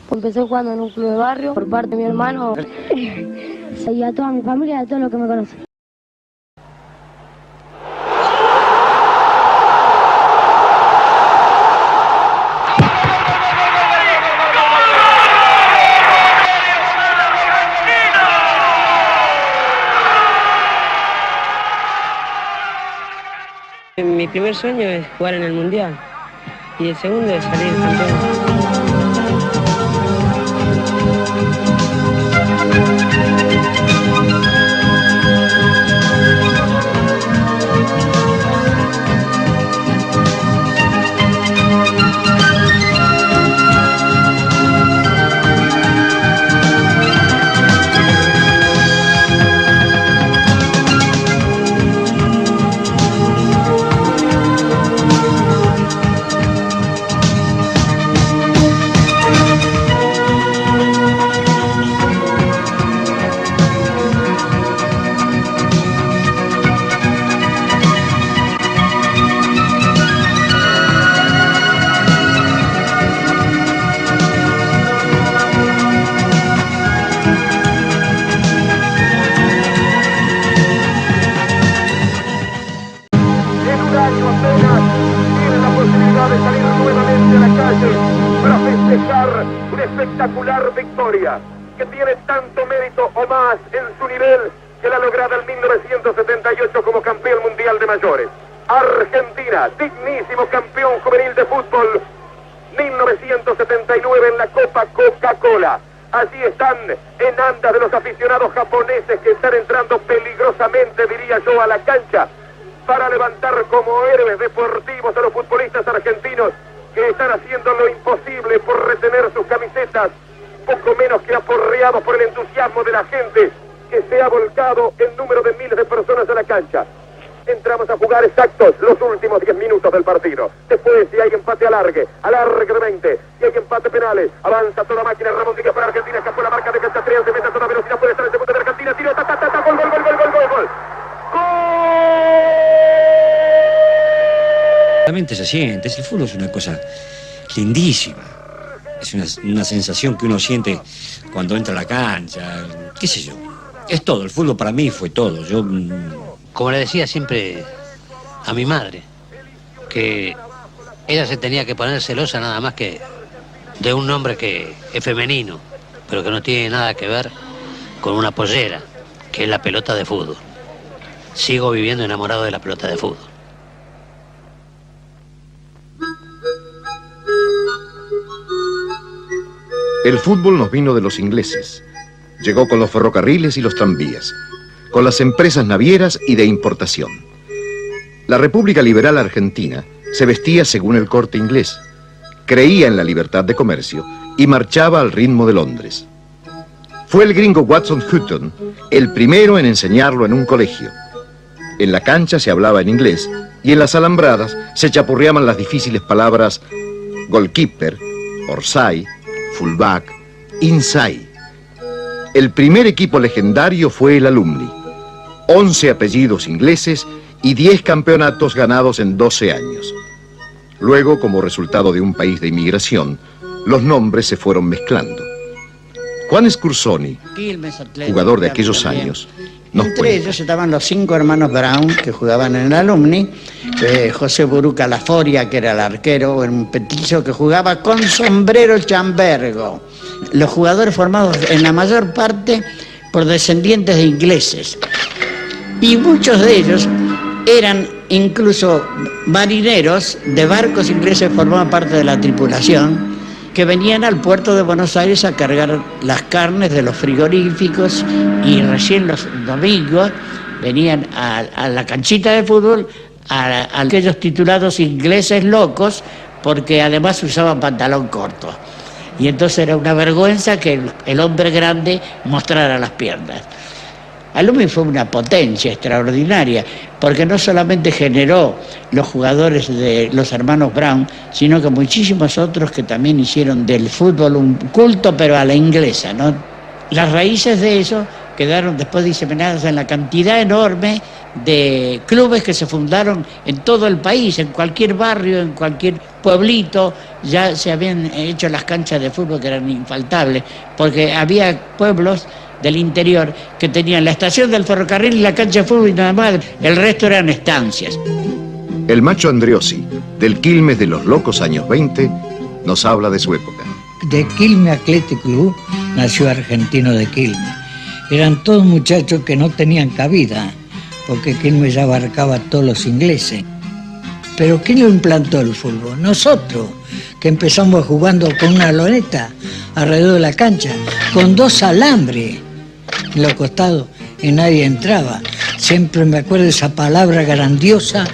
Empecé jugando en un club de barrio por parte de mi hermano y a toda mi familia y a todos los que me conocen. Mi primer sueño es jugar en el Mundial y el segundo es salir campeón. Una espectacular victoria que tiene tanto mérito o más en su nivel que la lograda en 1978 como campeón mundial de mayores. Argentina, dignísimo campeón juvenil de fútbol, 1979 en la Copa Coca-Cola. Allí están en andas de los aficionados japoneses que están entrando peligrosamente, diría yo, a la cancha para levantar como héroes deportivos a los futbolistas argentinos que están haciendo lo imposible por retener sus camisetas, poco menos que aporreados por el entusiasmo de la gente que se ha volcado en número de miles de personas a la cancha. Entramos a jugar exactos los últimos 10 minutos del partido. Después, si hay empate alargue de 20, si hay empate penales, avanza toda máquina, Ramón Díaz para Argentina, escapó la marca de Cachatrián, se mete a toda velocidad, puede estar el segundo de Argentina, tiro, gol, gol, gol, gol, gol, gol, gol. Realmente se siente, el fútbol es una cosa lindísima, es una sensación que uno siente cuando entra a la cancha, qué sé yo, es todo, el fútbol para mí fue todo. Yo, como le decía siempre a mi madre, que ella se tenía que poner celosa nada más que de un nombre que es femenino, pero que no tiene nada que ver con una pollera, que es la pelota de fútbol. Sigo viviendo enamorado de la pelota de fútbol. El fútbol nos vino de los ingleses. Llegó con los ferrocarriles y los tranvías, con las empresas navieras y de importación. La República Liberal Argentina se vestía según el corte inglés, creía en la libertad de comercio y marchaba al ritmo de Londres. Fue el gringo Watson Hutton el primero en enseñarlo en un colegio. En la cancha se hablaba en inglés y en las alambradas se chapurreaban las difíciles palabras goalkeeper, orsay, fullback, inside. El primer equipo legendario fue el Alumni. 11 apellidos ingleses y 10 campeonatos ganados en 12 años. Luego, como resultado de un país de inmigración, los nombres se fueron mezclando. Juan Scursoni, jugador de aquellos años, nos Entre ellos estaban los 5 hermanos Brown, que jugaban en el Alumni, José Buruca Laforia, que era el arquero, un petizo que jugaba con sombrero chambergo. Los jugadores formados en la mayor parte por descendientes de ingleses. Y muchos de ellos eran incluso marineros de barcos ingleses, formaban parte de la tripulación, que venían al puerto de Buenos Aires a cargar las carnes de los frigoríficos y recién los domingos venían a la canchita de fútbol a aquellos titulados ingleses locos, porque además usaban pantalón corto. Y entonces era una vergüenza que el hombre grande mostrara las piernas. Alumni fue una potencia extraordinaria, porque no solamente generó los jugadores de los hermanos Brown, sino que muchísimos otros que también hicieron del fútbol un culto, pero a la inglesa, ¿no? Las raíces de eso quedaron después diseminadas en la cantidad enorme de clubes que se fundaron en todo el país, en cualquier barrio, en cualquier pueblitos ya se habían hecho las canchas de fútbol que eran infaltables, porque había pueblos del interior que tenían la estación del ferrocarril y la cancha de fútbol y nada más, el resto eran estancias. El macho Andreossi, del Quilmes de los locos años 20, nos habla de su época. De Quilmes Athletic Club nació Argentino de Quilmes. Eran todos muchachos que no tenían cabida, porque Quilmes ya abarcaba a todos los ingleses. Pero ¿quién lo implantó el fútbol? Nosotros, que empezamos jugando con una loneta alrededor de la cancha, con 2 alambres en los costados y nadie entraba. Siempre me acuerdo de esa palabra grandiosa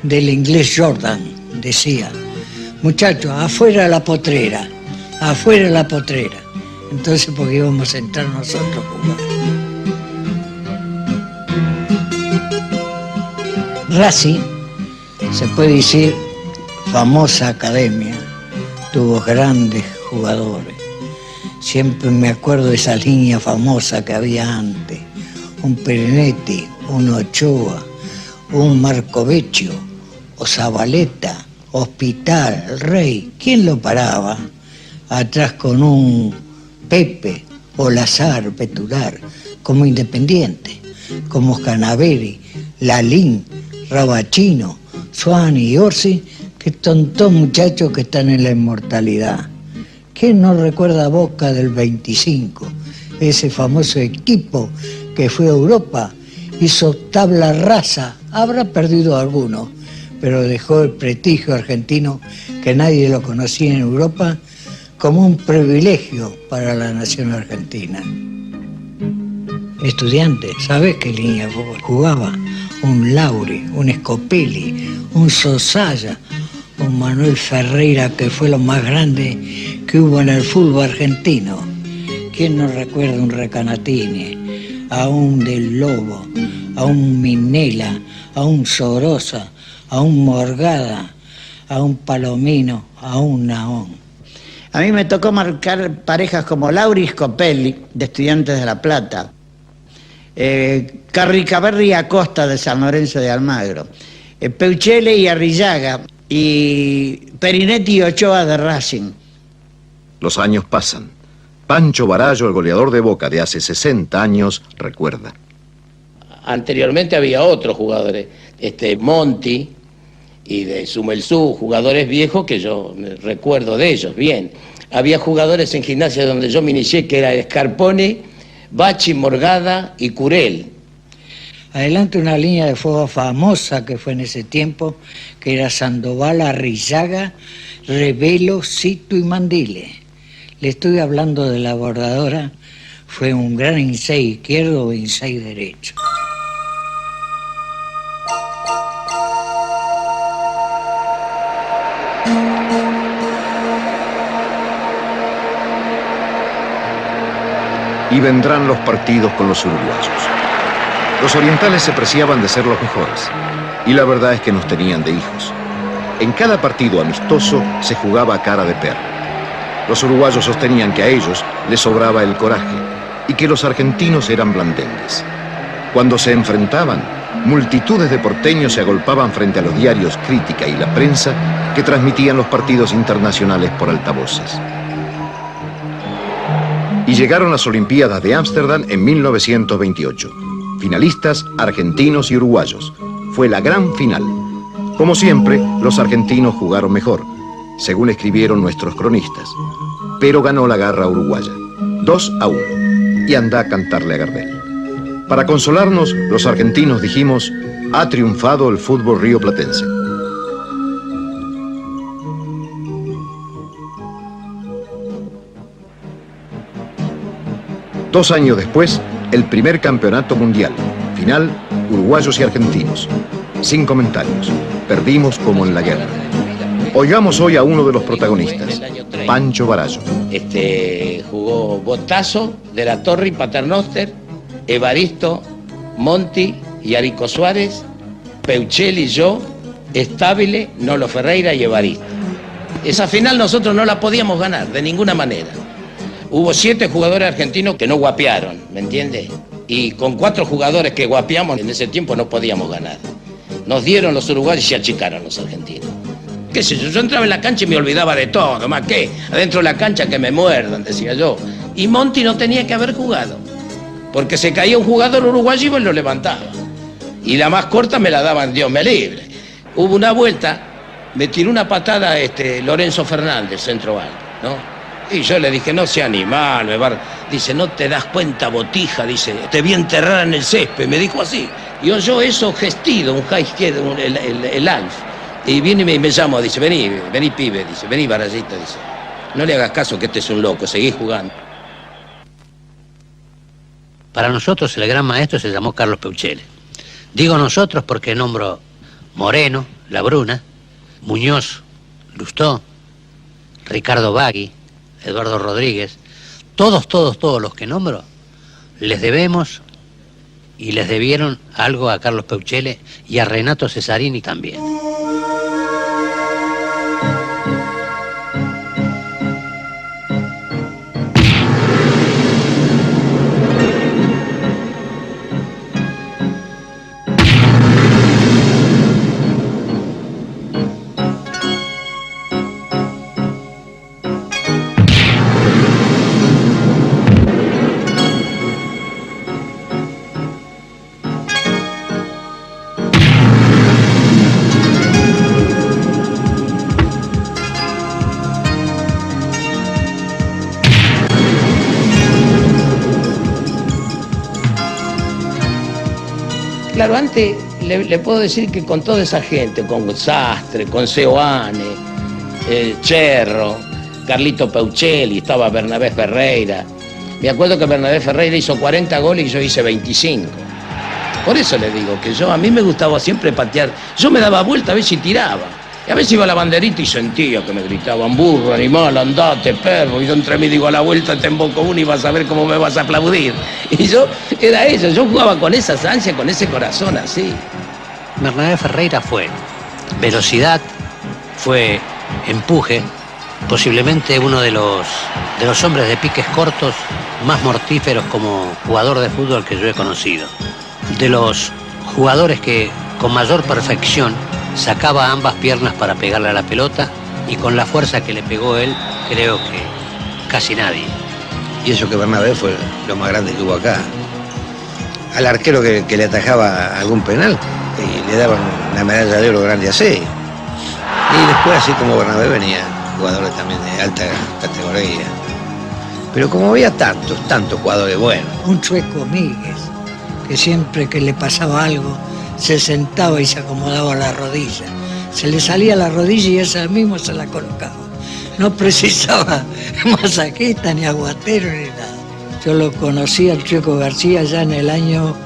del inglés Jordan, decía: muchachos, afuera la potrera, afuera la potrera. Entonces, porque íbamos a entrar nosotros a jugar. Racing, se puede decir, famosa academia, tuvo grandes jugadores. Siempre me acuerdo de esa línea famosa que había antes: un Perinetti, un Ochoa, un Marcovecchio, o Zabaleta, Hospital, Rey. ¿Quién lo paraba? Atrás con un Pepe o Lazar, Petular, como Independiente, como Scanaveri, Lalín, Rabachino, Suani y Orsi, que son todos muchachos que están en la inmortalidad. ¿Quién no recuerda a Boca del 25? Ese famoso equipo que fue a Europa, hizo tabla rasa, habrá perdido alguno, pero dejó el prestigio argentino, que nadie lo conocía en Europa, como un privilegio para la nación argentina. Estudiantes, ¿sabes qué línea de fútbol jugaba? Un Lauri, un Scopelli, un Sosaya, un Manuel Ferreira, que fue lo más grande que hubo en el fútbol argentino. ¿Quién no recuerda un Recanatini, a un Del Lobo, a un Minela, a un Sorosa, a un Morgada, a un Palomino, a un Naón? A mí me tocó marcar parejas como Lauri y Scopelli, de Estudiantes de La Plata, Carricaberri y Acosta, de San Lorenzo de Almagro, Peuchele y Arrillaga, y Perinetti y Ochoa, de Racing. Los años pasan. Pancho Barallo, el goleador de Boca de hace 60 años, recuerda. Anteriormente había otros jugadores, Monti y de Sumelsú, jugadores viejos que yo me recuerdo de ellos bien. Había jugadores en Gimnasia donde yo me inicié, que era Scarpone, Bachi, Morgada y Curel. Adelante una línea de fuego famosa que fue en ese tiempo, que era Sandoval, Arrillaga, Revelo, Cito y Mandile. Le estoy hablando de la bordadora, fue un gran inside izquierdo o inside derecho. Y vendrán los partidos con los uruguayos. Los orientales se preciaban de ser los mejores, y la verdad es que nos tenían de hijos. En cada partido amistoso se jugaba a cara de perro. Los uruguayos sostenían que a ellos les sobraba el coraje y que los argentinos eran blandengues. Cuando se enfrentaban, multitudes de porteños se agolpaban frente a los diarios Crítica y La Prensa, que transmitían los partidos internacionales por altavoces. Y llegaron las Olimpiadas de Ámsterdam en 1928. Finalistas argentinos y uruguayos. Fue la gran final. Como siempre, los argentinos jugaron mejor, según escribieron nuestros cronistas. Pero ganó la garra uruguaya, 2-1. Y anda a cantarle a Gardel. Para consolarnos, los argentinos dijimos: ha triunfado el fútbol rioplatense. Dos años después, el primer campeonato mundial. Final, uruguayos y argentinos. Sin comentarios. Perdimos como en la guerra. Oigamos hoy a uno de los protagonistas, Pancho Barallo. Jugó Botazo, De la Torre y Paternoster, Evaristo, Monti y Arico Suárez, Peuchel y yo, Estabile, Nolo Ferreira y Evaristo. Esa final nosotros no la podíamos ganar de ninguna manera. Hubo 7 jugadores argentinos que no guapearon, ¿me entiendes? Y con 4 jugadores que guapeamos en ese tiempo no podíamos ganar. Nos dieron los uruguayos y se achicaron los argentinos. qué sé yo entraba en la cancha y me olvidaba de todo, más que adentro de la cancha que me muerdan, decía yo. Y Monti no tenía que haber jugado, porque se caía un jugador uruguayo y lo levantaba. Y la más corta me la daban, Dios me libre. Hubo una vuelta, me tiró una patada Lorenzo Fernández, centro alto, ¿no? Y yo le dije, no sea animal, dice, no te das cuenta, botija, dice, te vi enterrada en el césped, me dijo así. Y yo eso gestido, un high izquierdo, el alf. Y viene y me llama, dice, vení pibe, dice, vení barallita, dice. No le hagas caso que este es un loco, seguí jugando. Para nosotros el gran maestro se llamó Carlos Peuchele. Digo nosotros porque nombro Moreno, Labruna, Muñoz, Lustó, Ricardo Bagui, Eduardo Rodríguez, todos los que nombro, les debemos y les debieron algo a Carlos Peuchele y a Renato Cesarini también. Claro, antes le puedo decir que con toda esa gente, con Sastre, con Seoane, Cherro, Carlito Peucheli, estaba Bernabé Ferreira. Me acuerdo que Bernabé Ferreira hizo 40 goles y yo hice 25. Por eso le digo que a mí me gustaba siempre patear. Yo me daba vuelta a ver si tiraba. Y a veces iba a la banderita y sentía que me gritaban, burro, animal, andate, perro. Y yo entre mí digo, a la vuelta te emboco uno y vas a ver cómo me vas a aplaudir. Y yo, era eso, yo jugaba con esa ansia, con ese corazón así. Bernabé Ferreira fue velocidad, fue empuje, posiblemente uno de los hombres de piques cortos más mortíferos como jugador de fútbol que yo he conocido. De los jugadores que con mayor perfección sacaba ambas piernas para pegarle a la pelota y con la fuerza que le pegó él, creo que casi nadie. Y eso que Bernabé fue lo más grande que hubo acá. Al arquero que le atajaba algún penal y le daban una medalla de oro grande así. Y después, así como Bernabé, venían jugadores también de alta categoría. Pero como había tantos jugadores buenos. Un Chueco Míguez, que siempre que le pasaba algo, se sentaba y se acomodaba la rodilla. Se le salía la rodilla y esa mismo se la colocaba. No precisaba masajista, ni aguatero, ni nada. Yo lo conocí al Chueco García ya en el año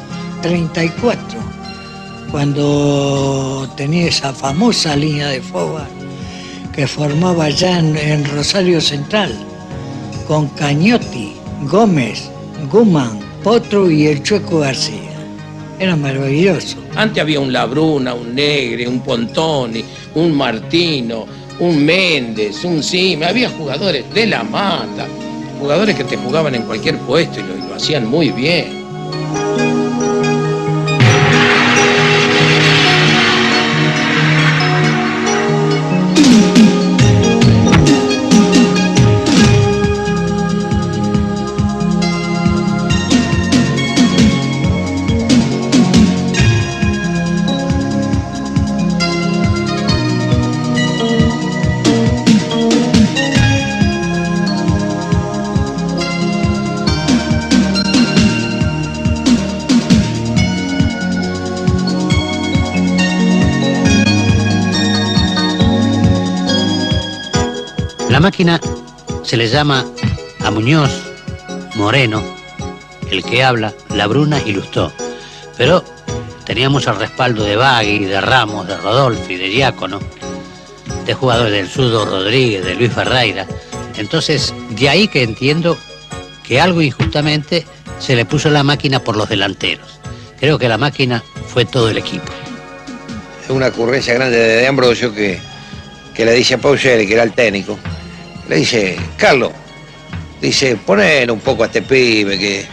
34, cuando tenía esa famosa línea de forward que formaba ya en Rosario Central, con Cañotti, Gómez, Guzmán, Potro y el Chueco García. Era maravilloso. Antes había un Labruna, un Negre, un Pontoni, un Martino, un Méndez, un Sime. Había jugadores de la Mata, jugadores que te jugaban en cualquier puesto y lo hacían muy bien. La máquina se le llama a Muñoz, Moreno, el que habla, Labruna y Lustó. Pero teníamos el respaldo de Bagui, de Ramos, de Rodolfi, de Diácono, de jugadores del Zurdo Rodríguez, de Luis Ferreira. Entonces, de ahí que entiendo que algo injustamente se le puso la máquina por los delanteros. Creo que la máquina fue todo el equipo. Es una ocurrencia grande de Ambrosio que le dice a Peuchele, que era el técnico, le dice, Carlos, dice, ponele un poco a este pibe que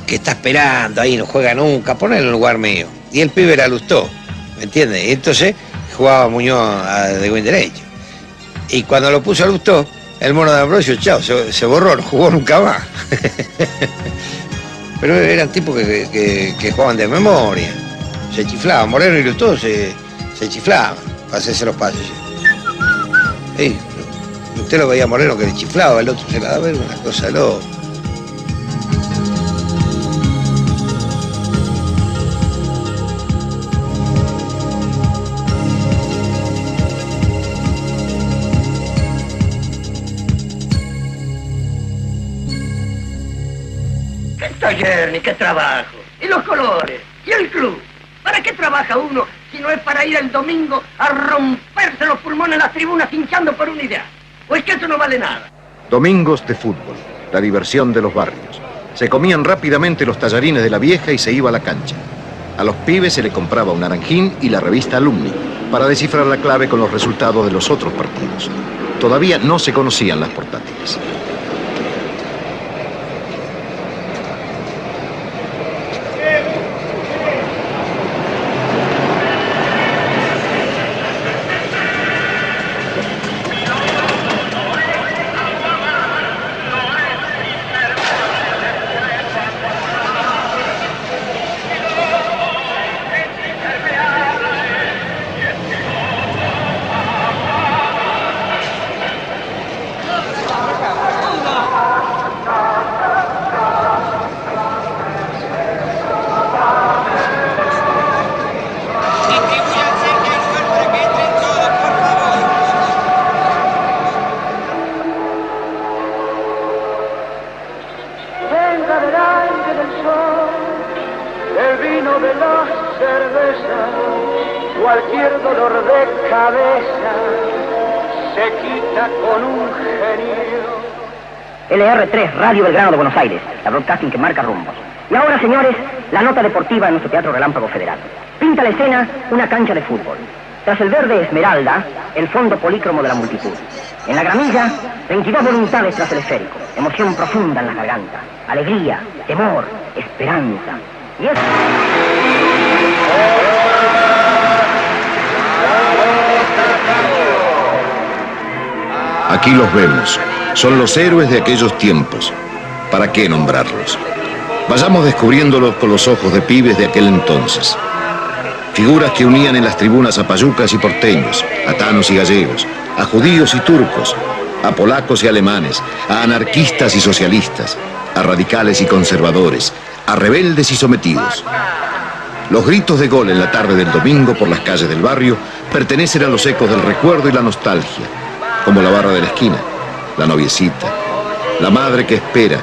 está esperando ahí, no juega nunca, ponele en lugar mío. Y el pibe era Lustó, ¿me entiendes? Y entonces jugaba Muñoz de buen derecho. Y cuando lo puso a Lustó, el Mono de Ambrosio, chao, se borró, no jugó nunca más. Pero eran tipos que jugaban de memoria. Se chiflaban, Moreno y Lustó se chiflaban para hacerse los pases. Sí, usted lo veía a Moreno que le chiflaba, el otro se la daba, era una cosa de loco. ¿Qué taller ni qué trabajo? ¿Y los colores? ¿Y el club? ¿Para qué trabaja uno si no es para ir el domingo a romperse los pulmones en las tribunas hinchando por una idea? ¿O es que eso no vale nada? Domingos de fútbol, la diversión de los barrios. Se comían rápidamente los tallarines de la vieja y se iba a la cancha. A los pibes se le compraba un naranjín y la revista Alumni para descifrar la clave con los resultados de los otros partidos. Todavía no se conocían las portátiles. Cualquier dolor de cabeza se quita con un gemido. LR3, Radio Belgrano de Buenos Aires, la broadcasting que marca rumbos. Y ahora, señores, la nota deportiva en nuestro Teatro Relámpago Federal. Pinta la escena una cancha de fútbol. Tras el verde esmeralda, el fondo polícromo de la multitud. En la gramilla, 22 voluntades tras el esférico. Emoción profunda en la garganta. Alegría, temor, esperanza. Y es... Aquí los vemos. Son los héroes de aquellos tiempos. ¿Para qué nombrarlos? Vayamos descubriéndolos con los ojos de pibes de aquel entonces. Figuras que unían en las tribunas a payucas y porteños, a tanos y gallegos, a judíos y turcos, a polacos y alemanes, a anarquistas y socialistas, a radicales y conservadores, a rebeldes y sometidos. Los gritos de gol en la tarde del domingo por las calles del barrio pertenecen a los ecos del recuerdo y la nostalgia, como la barra de la esquina, la noviecita, la madre que espera,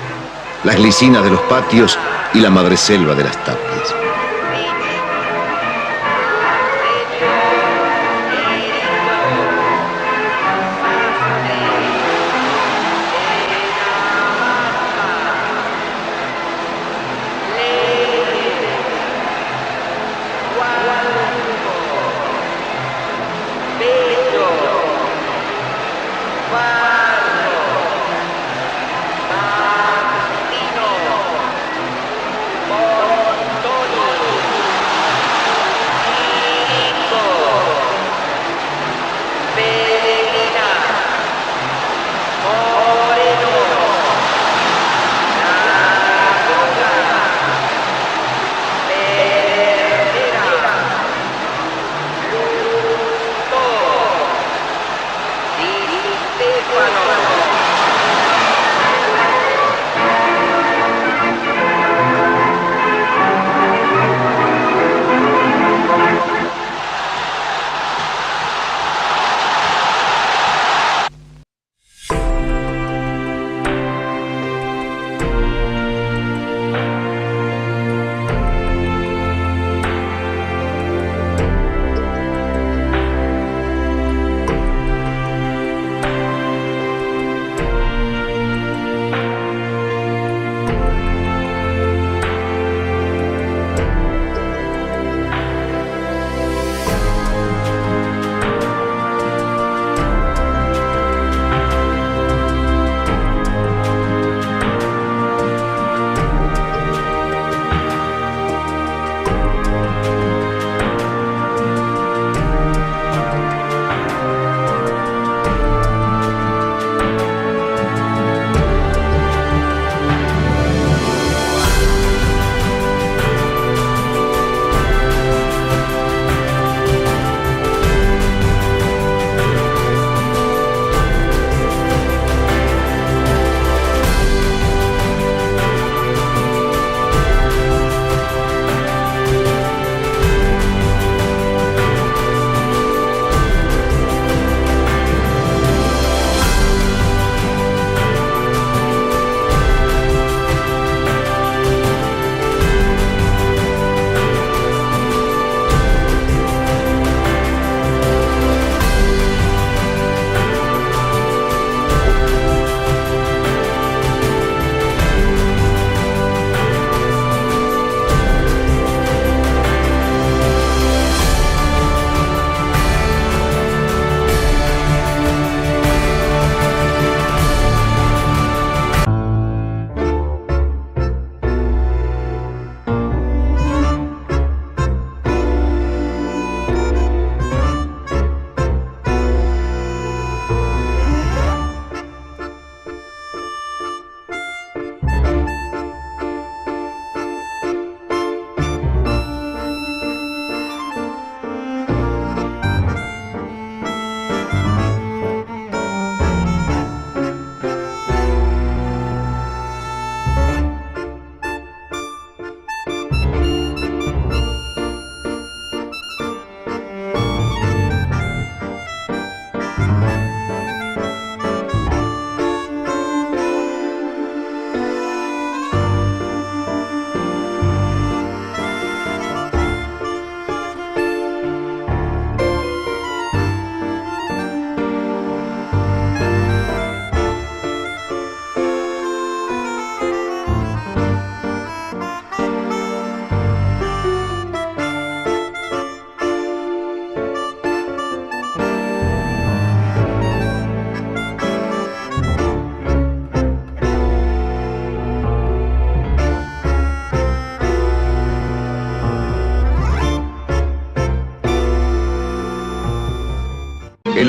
las glicinas de los patios y la madreselva de las tapias. Montoli,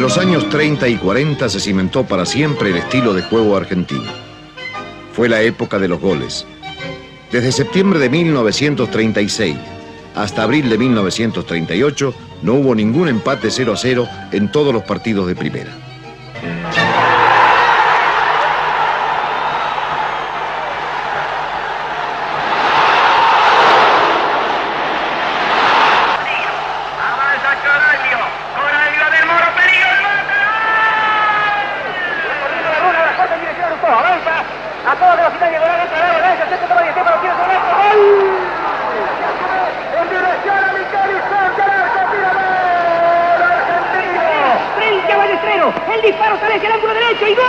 los años 30 y 40 se cimentó para siempre el estilo de juego argentino. Fue la época de los goles. Desde septiembre de 1936 hasta abril de 1938 no hubo ningún empate 0-0 en todos los partidos de primera. El disparo sale hacia el ángulo derecho y ¡gol!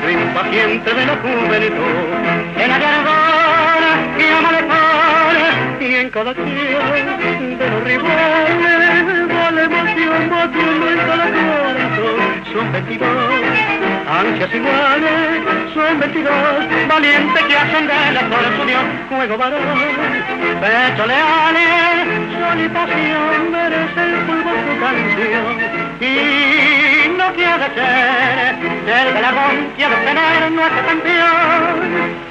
Impaciente de la juventud, en la caravana y amanecores, y en cada acción de los rivales, va la emoción batiendo en cada cuarto. Son 22, ansias iguales, son 22, valientes que hacen de la fuerza unión, juego varón, pechos leales, sol y pasión, merece el fútbol su canción. Y no quiere ser el dragón, quiere tener nuestro campeón.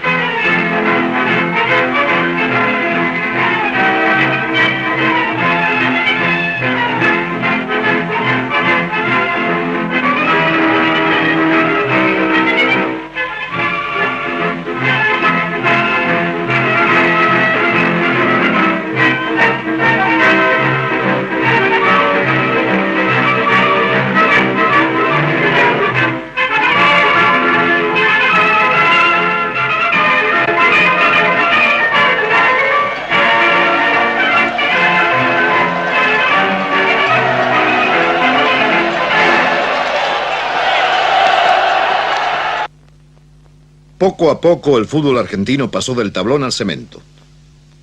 Poco a poco el fútbol argentino pasó del tablón al cemento.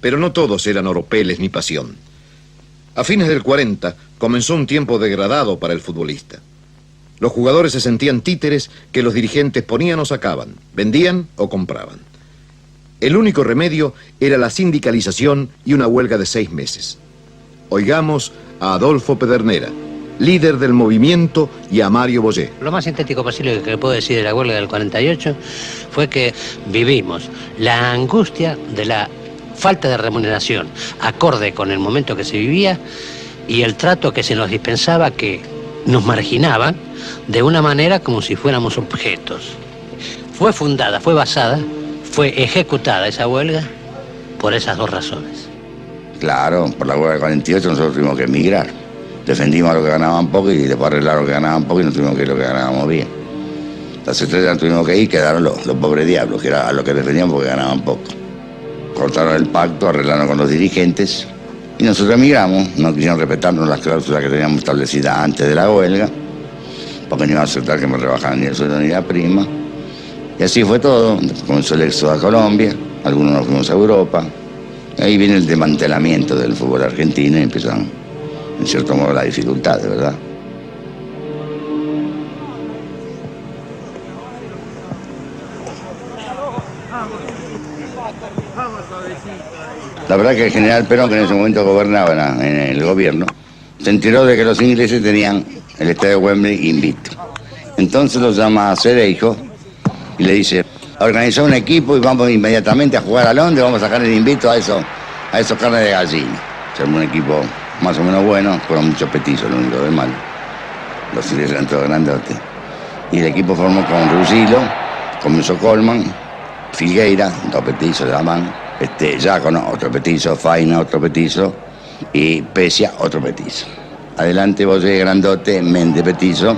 Pero no todos eran oropeles ni pasión. A fines del 40 comenzó un tiempo degradado para el futbolista. Los jugadores se sentían títeres que los dirigentes ponían o sacaban, vendían o compraban. El único remedio era la sindicalización y una huelga de 6 meses. Oigamos a Adolfo Pedernera, líder del movimiento, y a Mario Boyé. Lo más sintético posible que puedo decir de la huelga del 48 fue que vivimos la angustia de la falta de remuneración acorde con el momento que se vivía y el trato que se nos dispensaba, que nos marginaban de una manera como si fuéramos objetos. Fue fundada, fue basada, fue ejecutada esa huelga por esas dos razones. Claro, por la huelga del 48 nosotros tuvimos que emigrar. Defendimos a los que ganaban poco y después arreglaron a los que ganaban poco y nos tuvimos que ir a los que ganábamos bien. Las estrellas tuvimos que ir, quedaron los pobres diablos, que era a los que defendíamos porque ganaban poco. Cortaron el pacto, arreglaron con los dirigentes y nosotros emigramos. No quisieron respetarnos las cláusulas que teníamos establecidas antes de la huelga, porque no iban a aceptar que me rebajaran ni el sueldo ni la prima. Y así fue todo. Comenzó el éxodo a Colombia, algunos nos fuimos a Europa. Y ahí viene el desmantelamiento del fútbol argentino y empiezan, en cierto modo, la dificultad, ¿verdad? La verdad que el general Perón, que en ese momento gobernaba en el gobierno, se enteró de que los ingleses tenían el estadio de Wembley invicto. Entonces lo llama a Cereijo y le dice: organizó un equipo y vamos inmediatamente a jugar a Londres, vamos a sacar el invicto a esos carnes de gallina. Se armó un equipo más o menos bueno, fueron muchos petizos, lo único de malo. Los ingleses eran todos grandotes. Y el equipo formó con Rusilo, comenzó Colman, Filgueira, dos petizos de la mano, Giacono, otro petizo, Faina, otro petizo, y Pesia, otro petizo. Adelante Boyé, grandote, Méndez, petizo,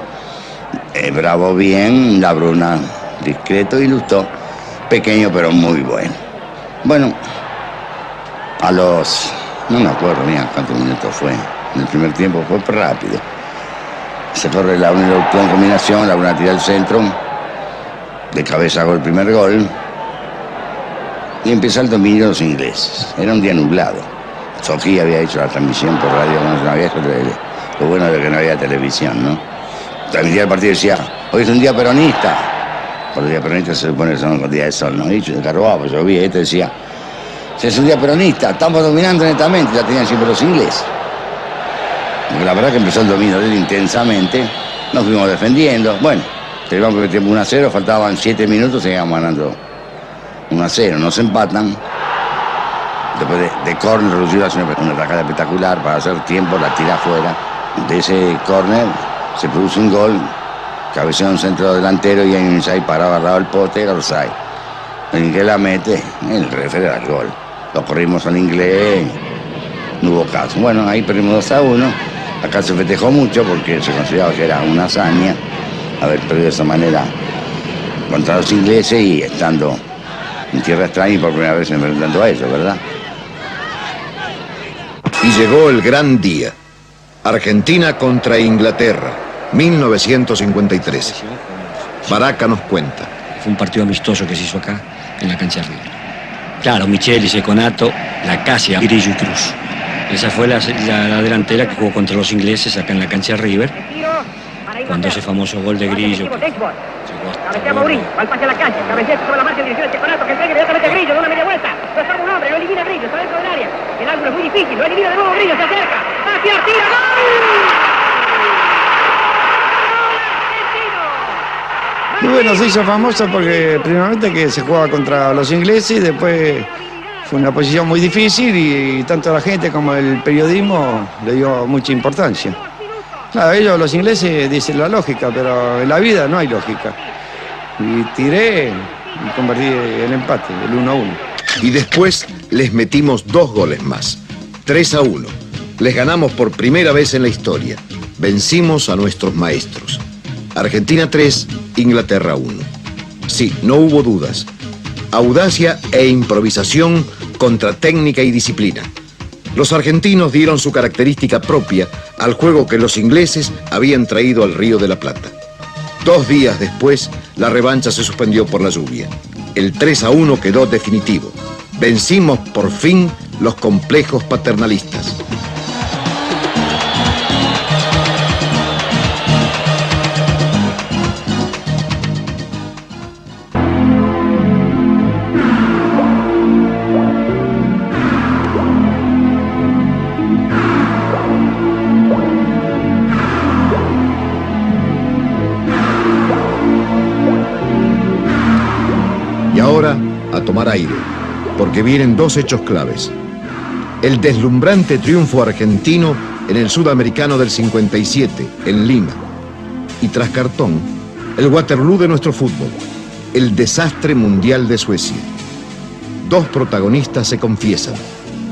Bravo bien, La Bruna, discreto, y Lustó, pequeño pero muy bueno. Bueno, no me acuerdo ni a cuántos minutos fue, en el primer tiempo fue rápido. Se corre la Bruna en combinación, La Bruna tira al centro, de cabeza hago el primer gol, y empieza el dominio de los ingleses. Era un día nublado. Sofía había hecho la transmisión por radio, no había hecho lo bueno de que no había televisión, ¿no? Transmitía el partido y decía, hoy es un día peronista. Por el día peronista se supone que son los días de sol, ¿no? Y de Carboabo, llovía, este decía, si es un día peronista, estamos dominando netamente, ya tenían siempre los ingleses. Porque la verdad que empezó el dominio intensamente, nos fuimos defendiendo. Bueno, teníamos que meter 1-0, faltaban 7 minutos, seguíamos ganando 1-0, nos empatan. Después de córner, Lucilo hace una atacada espectacular para hacer tiempo, la tira afuera. De ese córner se produce un gol, cabecea un centro delantero y hay un inside parado al lado del poste, era Orsay. El que la mete, el referee da el gol. Lo corrimos al inglés, no hubo caso. Bueno, ahí perdimos 2-1. Acá se festejó mucho porque se consideraba que era una hazaña haber perdido de esa manera contra los ingleses y estando en tierra extraña y por primera vez enfrentando a ellos, ¿verdad? Y llegó el gran día. Argentina contra Inglaterra, 1953. Baraca nos cuenta. Fue un partido amistoso que se hizo acá, en la cancha de River. Claro, Micheli, Seconato, Lacasia, Grillo y Cruz. Esa fue la delantera que jugó contra los ingleses acá en la cancha de River. Cuando ese famoso gol de Grillo. Cabecea Mourinho, va al pase a la cancha, cabecea sobre la marca en dirección de Seconato, que entrega inmediatamente a Grillo, da una media vuelta, lo salva un hombre, lo elimina Grillo, está dentro del área, el ángulo es muy difícil, lo elimina de nuevo Grillo, se acerca, hacia tira, ¡gol! Y bueno, se hizo famoso porque primeramente que se jugaba contra los ingleses y después fue una posición muy difícil y tanto la gente como el periodismo le dio mucha importancia. Claro, ellos, los ingleses, dicen la lógica, pero en la vida no hay lógica. Y tiré y convertí el empate, el 1-1. Y después les metimos 2 goles más. 3-1. Les ganamos por primera vez en la historia. Vencimos a nuestros maestros. Argentina 3, Inglaterra 1. Sí, no hubo dudas. Audacia e improvisación contra técnica y disciplina. Los argentinos dieron su característica propia al juego que los ingleses habían traído al Río de la Plata. 2 días después, la revancha se suspendió por la lluvia. El 3-1 quedó definitivo. Vencimos por fin los complejos paternalistas. Ahora a tomar aire, porque vienen 2 hechos claves. El deslumbrante triunfo argentino en el Sudamericano del 57, en Lima. Y tras cartón, el Waterloo de nuestro fútbol, el desastre mundial de Suecia. 2 protagonistas se confiesan,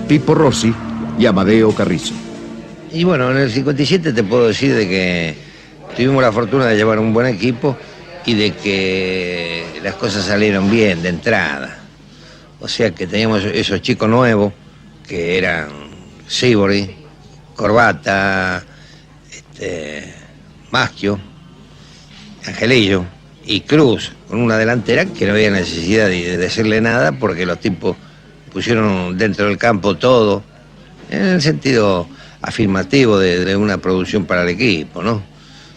Pipo Rossi y Amadeo Carrizo. Y bueno, en el 57 te puedo decir de que tuvimos la fortuna de llevar un buen equipo y de que las cosas salieron bien de entrada. O sea que teníamos esos chicos nuevos que eran Sibori, Corbata, Maschio, Angelillo y Cruz, con una delantera que no había necesidad de decirle nada porque los tipos pusieron dentro del campo todo, en el sentido afirmativo de una producción para el equipo, ¿no?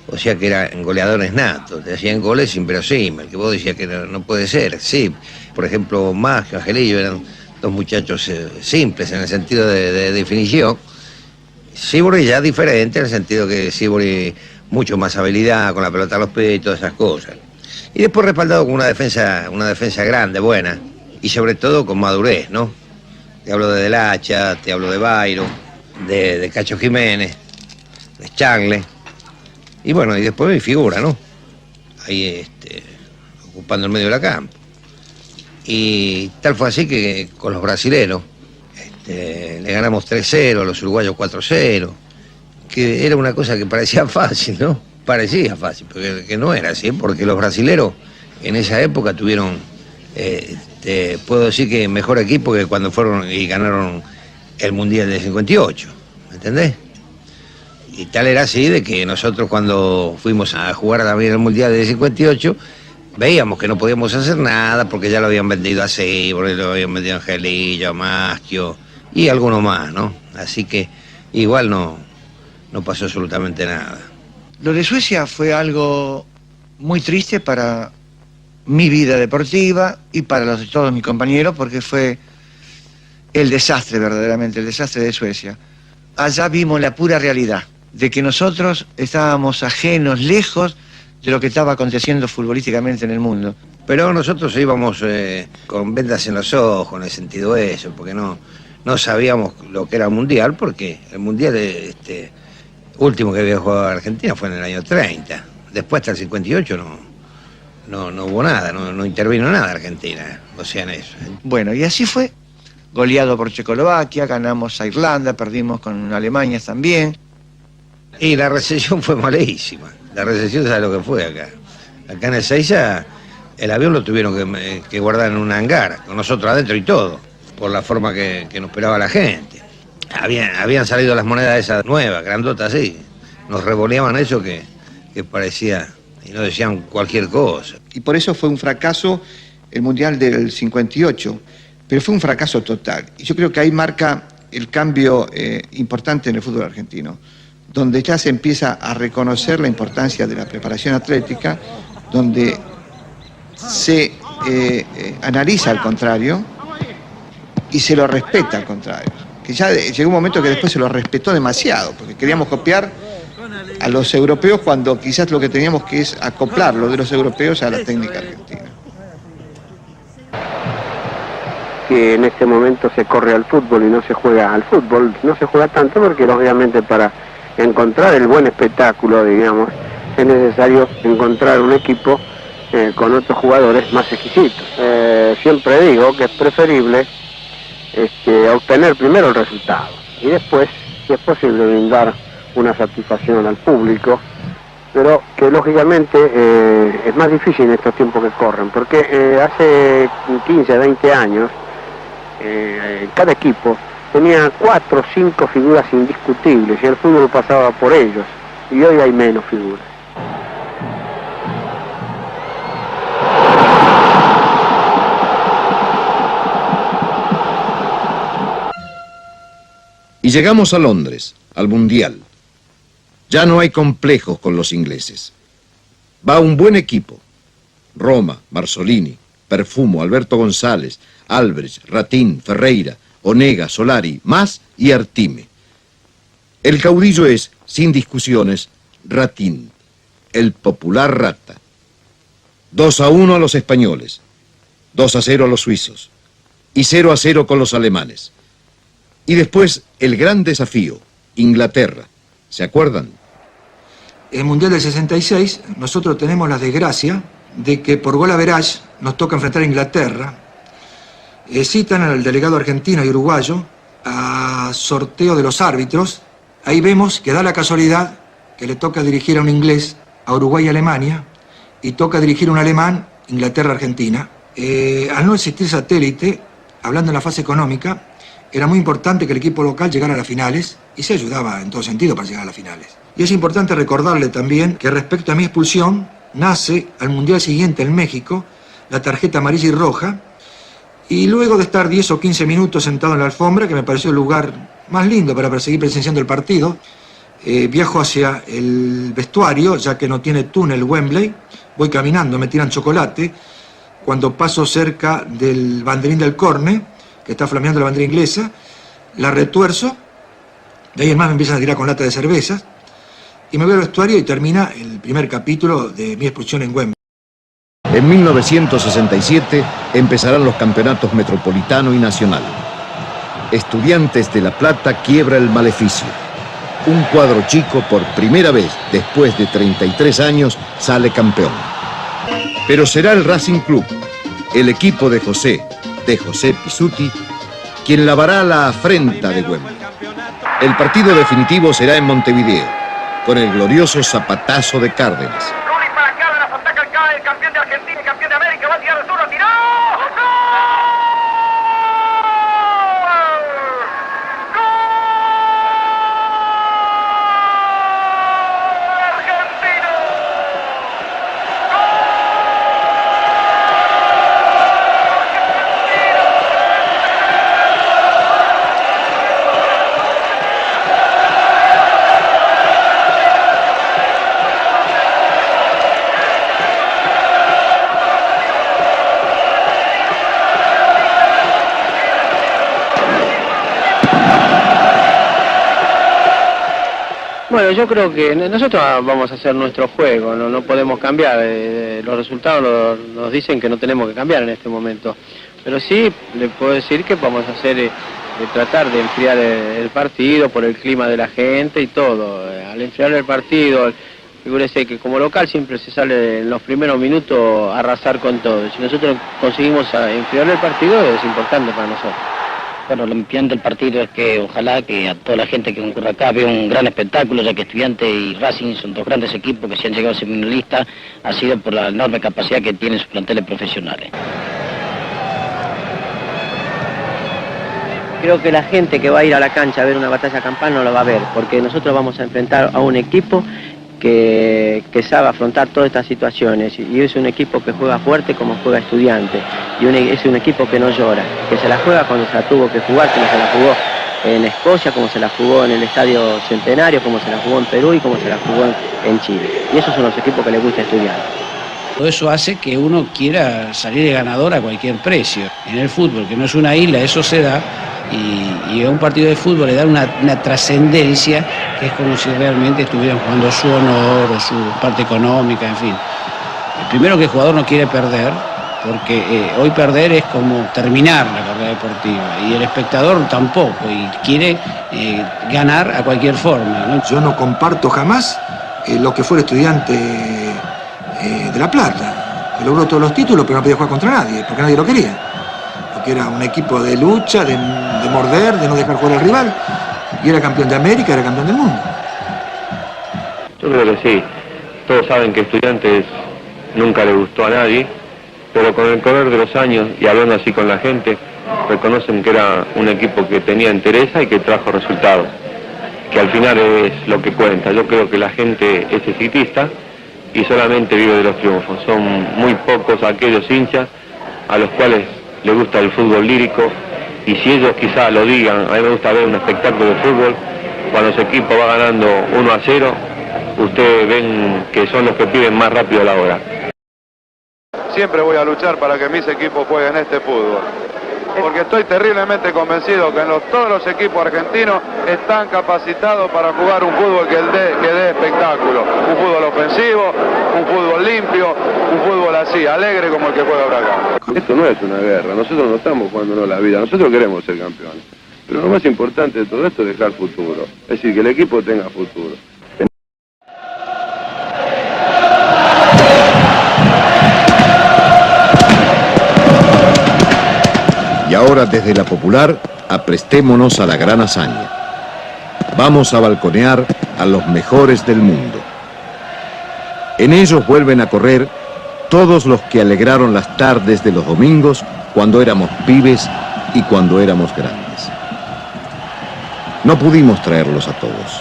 O sea que eran goleadores natos, te hacían goles inverosímiles, que vos decías que no puede ser. Sí, por ejemplo, Maggio, Angelillo eran 2 muchachos simples en el sentido de definición. Sibori ya diferente en el sentido que Sibori mucho más habilidad con la pelota a los pies y todas esas cosas. Y después respaldado con una defensa grande, buena, y sobre todo con madurez, ¿no? Te hablo de Del Hacha, te hablo de Bairo, de Cacho Jiménez, de Changle. Y bueno, y después mi figura, ¿no? Ahí ocupando el medio de la campo. Y tal fue así que con los brasileros le ganamos 3-0, a los uruguayos 4-0, que era una cosa que parecía fácil, ¿no? Parecía fácil, pero que no era así, porque los brasileros en esa época tuvieron, puedo decir que mejor equipo que cuando fueron y ganaron el Mundial del 58, ¿me entendés? Y tal era así de que nosotros cuando fuimos a jugar también el Mundial del 58, veíamos que no podíamos hacer nada porque ya lo habían vendido a Seibor, lo habían vendido a Angelillo, a Maschio y alguno más, ¿no? Así que igual no pasó absolutamente nada. Lo de Suecia fue algo muy triste para mi vida deportiva y para los de todos mis compañeros, porque fue el desastre, verdaderamente, el desastre de Suecia. Allá vimos la pura realidad de que nosotros estábamos ajenos, lejos de lo que estaba aconteciendo futbolísticamente en el mundo. Pero nosotros íbamos con vendas en los ojos, en el sentido de eso, porque no sabíamos lo que era el Mundial, porque el Mundial último que había jugado Argentina fue en el año 30. Después hasta el 58 no hubo nada, no intervino nada Argentina, o sea, en eso. Bueno, y así fue, goleado por Checoslovaquia, ganamos a Irlanda, perdimos con Alemania también. Y la recesión fue malísima. La recesión, ¿sabe lo que fue acá? Acá en Ezeiza el avión lo tuvieron que guardar en un hangar, con nosotros adentro y todo, por la forma que nos esperaba la gente. Habían salido las monedas esas nuevas, grandotas así. Nos revoleaban eso que parecía, y nos decían cualquier cosa. Y por eso fue un fracaso el Mundial del 58, pero fue un fracaso total. Y yo creo que ahí marca el cambio importante en el fútbol argentino, donde ya se empieza a reconocer la importancia de la preparación atlética, donde se analiza al contrario y se lo respeta al contrario. Que ya llegó un momento que después se lo respetó demasiado, porque queríamos copiar a los europeos cuando quizás lo que teníamos que es acoplar lo de los europeos a la técnica argentina. Que en este momento se corre al fútbol y no se juega al fútbol, no se juega tanto porque obviamente para encontrar el buen espectáculo, digamos, es necesario encontrar un equipo con otros jugadores más exquisitos. Siempre digo que es preferible obtener primero el resultado y después, si es posible, brindar una satisfacción al público, pero que lógicamente es más difícil en estos tiempos que corren, porque hace 15, 20 años cada equipo tenía 4 o 5 figuras indiscutibles y el fútbol pasaba por ellos, y hoy hay menos figuras. Y llegamos a Londres, al Mundial. Ya no hay complejos con los ingleses. Va un buen equipo. Roma, Marzolini, Perfumo, Alberto González, Albrecht, Ratín, Ferreira, Onega, Solari, Mas y Artime. El caudillo es, sin discusiones, Ratín, el popular Rata. 2-1 a los españoles, 2-0 a los suizos y 0-0 con los alemanes. Y después el gran desafío, Inglaterra. ¿Se acuerdan? El Mundial del 66, nosotros tenemos la desgracia de que por gol average nos toca enfrentar a Inglaterra. Citan al delegado argentino y uruguayo a sorteo de los árbitros. Ahí vemos que da la casualidad que le toca dirigir a un inglés a Uruguay y Alemania y toca dirigir a un alemán Inglaterra-Argentina. Al no existir satélite, hablando en la fase económica, era muy importante que el equipo local llegara a las finales y se ayudaba en todo sentido para llegar a las finales. Y es importante recordarle también que respecto a mi expulsión, nace al Mundial siguiente en México la tarjeta amarilla y roja, y luego de estar 10 o 15 minutos sentado en la alfombra, que me pareció el lugar más lindo para seguir presenciando el partido, viajo hacia el vestuario, ya que no tiene túnel Wembley, voy caminando, me tiran chocolate, cuando paso cerca del banderín del córner, que está flameando la bandera inglesa, la retuerzo, de ahí en más me empiezan a tirar con lata de cervezas, y me voy al vestuario y termina el primer capítulo de mi expulsión en Wembley. En 1967 empezarán los campeonatos metropolitano y nacional. Estudiantes de La Plata quiebra el maleficio. Un cuadro chico por primera vez después de 33 años sale campeón. Pero será el Racing Club, el equipo de José Pizzuti, quien lavará la afrenta de Wembley. El partido definitivo será en Montevideo, con el glorioso zapatazo de Cárdenas. El campeón de Argentina y campeón de América va a tirar el zurdo, tiró. Bueno, yo creo que nosotros vamos a hacer nuestro juego, no podemos cambiar. Los resultados nos dicen que no tenemos que cambiar en este momento. Pero sí, le puedo decir que vamos a hacer, tratar de enfriar el partido por el clima de la gente y todo. Al enfriar el partido, figúrese que como local siempre se sale en los primeros minutos a arrasar con todo. Si nosotros conseguimos enfriar el partido, es importante para nosotros. Bueno, lo importante del partido es que ojalá que a toda la gente que concurra acá vea un gran espectáculo, ya que Estudiantes y Racing son dos grandes equipos que si han llegado a semifinalistas ha sido por la enorme capacidad que tienen sus planteles profesionales. Creo que la gente que va a ir a la cancha a ver una batalla campal no lo va a ver, porque nosotros vamos a enfrentar a un equipo que sabe afrontar todas estas situaciones, y es un equipo que juega fuerte como juega Estudiantes, y es un equipo que no llora, que se la juega cuando se la tuvo que jugar, como se la jugó en Escocia, como se la jugó en el Estadio Centenario, como se la jugó en Perú y como se la jugó en Chile. Y esos son los equipos que le gusta a Estudiantes. Todo eso hace que uno quiera salir de ganador a cualquier precio. En el fútbol, que no es una isla, eso se da, y a un partido de fútbol le da una trascendencia que es como si realmente estuvieran jugando su honor o su parte económica, en fin. Primero que el jugador no quiere perder, porque hoy perder es como terminar la carrera deportiva, y el espectador tampoco, y quiere ganar a cualquier forma, ¿no? Yo no comparto jamás lo que fue el Estudiante de La Plata, que logró todos los títulos pero no podía jugar contra nadie, porque nadie lo quería, porque era un equipo de lucha, de morder, de no dejar jugar al rival, y era campeón de América, era campeón del mundo. Yo creo que sí, todos saben que Estudiantes nunca le gustó a nadie, pero con el correr de los años y hablando así con la gente, reconocen que era un equipo que tenía entereza y que trajo resultados, que al final es lo que cuenta. Yo creo que la gente es exitista y solamente vive de los triunfos. Son muy pocos aquellos hinchas a los cuales les gusta el fútbol lírico, y si ellos quizá lo digan, a mí me gusta ver un espectáculo de fútbol, cuando su equipo va ganando 1-0, ustedes ven que son los que piden más rápido la hora. Siempre voy a luchar para que mis equipos jueguen este fútbol, porque estoy terriblemente convencido que todos los equipos argentinos están capacitados para jugar un fútbol que dé espectáculo, un fútbol ofensivo, un fútbol limpio, un fútbol así, alegre como el que juega ahora acá. Esto no es una guerra, nosotros no estamos jugándonos la vida, nosotros queremos ser campeones, pero lo más importante de todo esto es dejar futuro, es decir, que el equipo tenga futuro. Y ahora desde la Popular, aprestémonos a la gran hazaña. Vamos a balconear a los mejores del mundo. En ellos vuelven a correr todos los que alegraron las tardes de los domingos cuando éramos pibes y cuando éramos grandes. No pudimos traerlos a todos,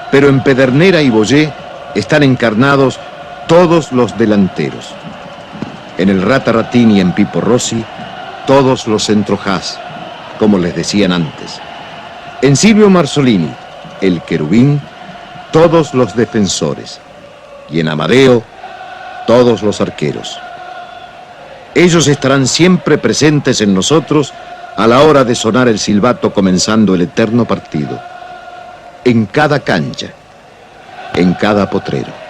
pero en Pedernera y Boyé están encarnados todos los delanteros. En el Rata Ratín y en Pipo Rossi, todos los centrojás, como les decían antes. En Silvio Marzolini, el querubín, todos los defensores. Y en Amadeo, todos los arqueros. Ellos estarán siempre presentes en nosotros a la hora de sonar el silbato comenzando el eterno partido. En cada cancha, en cada potrero.